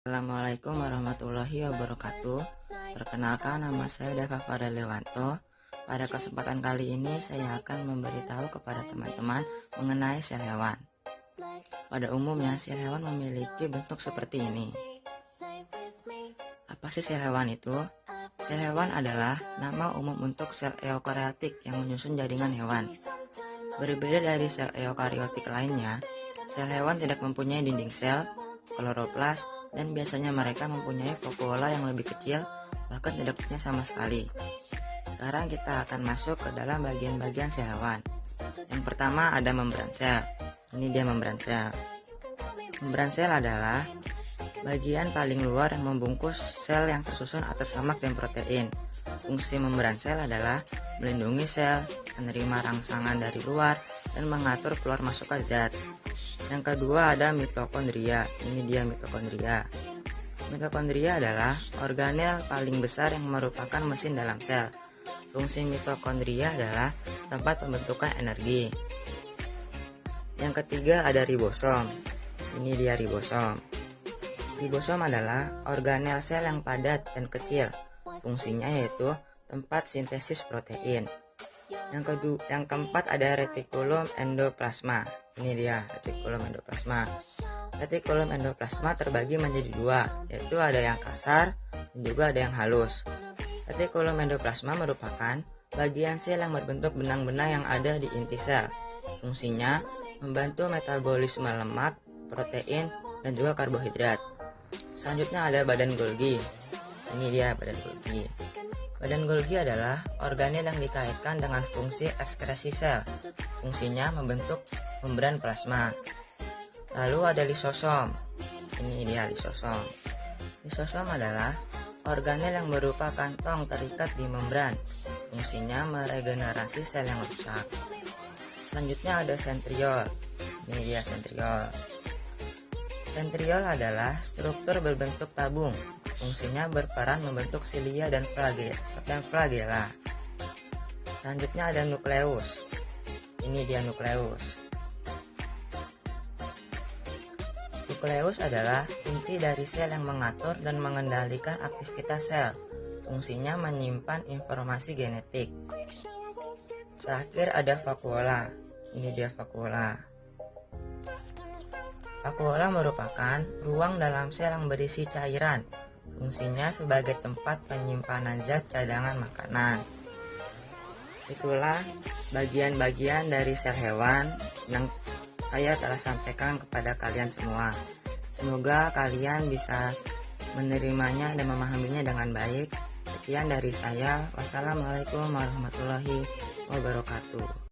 Assalamualaikum warahmatullahi wabarakatuh. Perkenalkan, nama saya Dava Fadalewanto. Pada kesempatan kali ini saya akan memberitahu kepada teman-teman mengenai sel hewan. Pada umumnya sel hewan memiliki bentuk seperti ini. Apa sih sel hewan itu? Sel hewan adalah nama umum untuk sel eukariotik yang menyusun jaringan hewan. Berbeda dari sel eukariotik lainnya, sel hewan tidak mempunyai dinding sel, kloroplas, dan biasanya mereka mempunyai vakuola yang lebih kecil, bahkan tidak punya sama sekali. Sekarang kita akan masuk ke dalam bagian-bagian sel hewan. Yang pertama ada membran sel. Ini dia membran sel. Membran sel adalah bagian paling luar yang membungkus sel yang tersusun atas lemak dan protein. Fungsi membran sel adalah melindungi sel, menerima rangsangan dari luar, dan mengatur keluar masuknya zat. Yang kedua ada mitokondria. Ini dia mitokondria. Mitokondria adalah organel paling besar yang merupakan mesin dalam sel. Fungsi mitokondria adalah tempat pembentukan energi. Yang ketiga ada ribosom. Ini dia ribosom. Ribosom adalah organel sel yang padat dan kecil. Fungsinya yaitu tempat sintesis protein. Yang keempat ada retikulum endoplasma. Ini dia retikulum endoplasma. Retikulum endoplasma terbagi menjadi dua, yaitu ada yang kasar dan juga ada yang halus. Retikulum endoplasma merupakan bagian sel yang berbentuk benang-benang yang ada di inti sel. Fungsinya membantu metabolisme lemak, protein, dan juga karbohidrat. Selanjutnya ada badan Golgi. Ini dia badan Golgi. Badan Golgi adalah organel yang dikaitkan dengan fungsi ekskresi sel. Fungsinya membentuk membran plasma. Lalu ada lisosom. Ini dia lisosom. Lisosom adalah organel yang berupa kantong terikat di membran. Fungsinya meregenerasi sel yang rusak. Selanjutnya ada sentriol. Ini dia sentriol. Sentriol adalah struktur berbentuk tabung. Fungsinya berperan membentuk silia dan flagela. Selanjutnya ada nukleus. Ini dia nukleus. Nukleus adalah inti dari sel yang mengatur dan mengendalikan aktivitas sel. Fungsinya menyimpan informasi genetik. Terakhir ada vakuola. Ini dia vakuola. Vakuola merupakan ruang dalam sel yang berisi cairan. Fungsinya sebagai tempat penyimpanan zat cadangan makanan. Itulah bagian-bagian dari sel hewan yang saya telah sampaikan kepada kalian semua. Semoga kalian bisa menerimanya dan memahaminya dengan baik. Sekian dari saya. Wassalamualaikum warahmatullahi wabarakatuh.